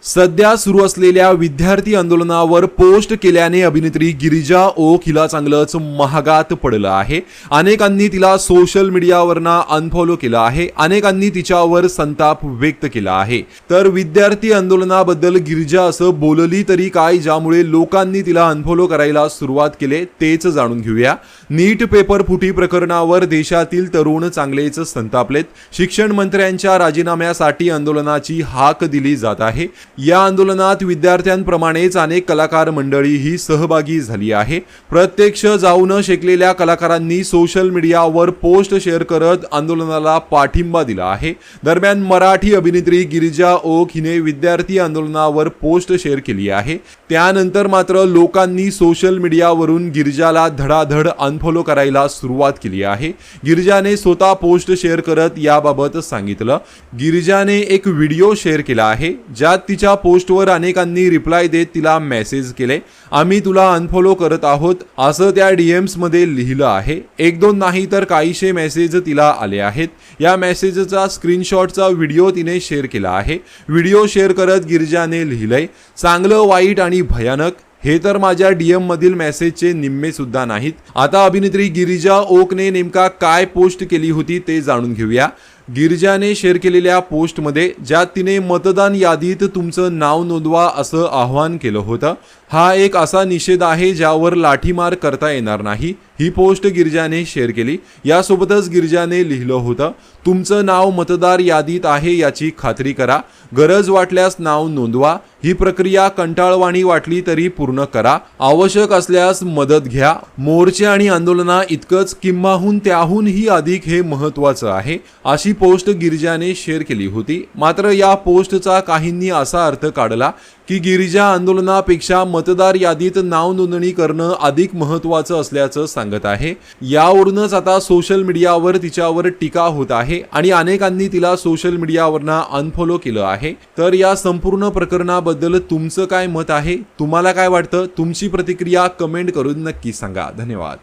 सध्या सुरू असलेल्या विद्यार्थी आंदोलनावर पोस्ट केल्याने अभिनेत्री गिरिजा ओक हिला चांगलंच महागात पडलं आहे। अनेकांनी तिला सोशल मीडियावरना अनफॉलो केलं आहे, अनेकांनी तिच्यावर संताप व्यक्त केला आहे। तर विद्यार्थी आंदोलनाबद्दल गिरिजा असं बोलली तरी काय ज्यामुळे लोकांनी तिला अनफॉलो करायला सुरुवात केले तेच जाणून घेऊया। नीट पेपर फुटी प्रकरणावर देशातील तरुण चांगलेच संतापलेत। शिक्षण मंत्र्यांच्या राजीनाम्यासाठी आंदोलनाची हाक दिली जात आहे। या आंदोलनात विद्यार्थ्यांप्रमाणेच अनेक कलाकार मंडळीही सहभागी झाली आहे। प्रत्यक्ष जाऊन शिकलेल्या कलाकारांनी सोशल मीडियावर पोस्ट शेअर करत आंदोलनाला पाठिंबा दिला आहे। दरम्यान मराठी अभिनेत्री गिरिजा ओक हिने विद्यार्थी आंदोलनावर पोस्ट शेअर केली आहे। त्यानंतर मात्र लोकांनी सोशल मीडियावरून गिरिजाला धडाधड अनफॉलो करायला सुरुवात केली आहे। गिरिजाने स्वतः पोस्ट शेअर करत याबाबत सांगितलं। गिरिजाने एक व्हिडिओ शेअर केला आहे ज्यात तिच्या पोस्टवर अनेकांनी रिप्लाय देत तिला मेसेज केले। आम्ही तुला अनफॉलो करत आहोत असं त्या डीएम्स मध्ये लिहिलं आहे। एक दोन नाही तर काहीशे मेसेज तिला आले आहेत। या मेसेजचा स्क्रीनशॉटचा व्हिडिओ तिने शेअर केला आहे। व्हिडिओ शेअर करत गिरिजाने लिहिलंय, चांगलं वाईट आणि भयानक हे तर माझ्या डीएम मधील मेसेजचे निम्मे सुद्धा नाहीत। आता अभिनेत्री गिरिजा ओकने नेमका काय पोस्ट केली होती ते जाणून घेऊया। गिरिजाने शेअर केलेल्या पोस्टमध्ये ज्यात तिने मतदान यादीत तुमचं नाव नोंदवा असं आवाहन केलं होतं। हा एक असा निषेध आहे ज्यावर लाठीमार करता येणार नाही। ही पोस्ट गिरिजाने शेअर केली। यासोबतच गिरिजाने लिहिलं होतं, तुमचं नाव मतदार यादीत आहे याची खात्री करा, गरज वाटल्यास नाव नोंदवा, ही प्रक्रिया कंटाळवाणी वाटली तरी पूर्ण करा, आवश्यक असल्यास मदत घ्या। मोर्चे आणि आंदोलना इतकंच किंवाहून त्याहूनही अधिक हे महत्त्वाचं आहे अशी पोस्ट गिरिजाने शेअर केली होती। मात्र या पोस्टचा काहींनी असा अर्थ काढला की गिरिजा आंदोलनापेक्षा मतदार यादीत नाव नोंदणी करणं अधिक महत्त्वाचं असल्याचं सांगत आहे। यावरूनच आता सोशल मीडियावर तिच्यावर टीका होत आहे आणि अनेकांनी तिला सोशल मीडियावरना अनफॉलो केलं आहे। तर या संपूर्ण प्रकरणाबद्दल तुमचं काय मत आहे? तुम्हाला काय वाटतं? तुमची प्रतिक्रिया कमेंट करून नक्की सांगा। धन्यवाद।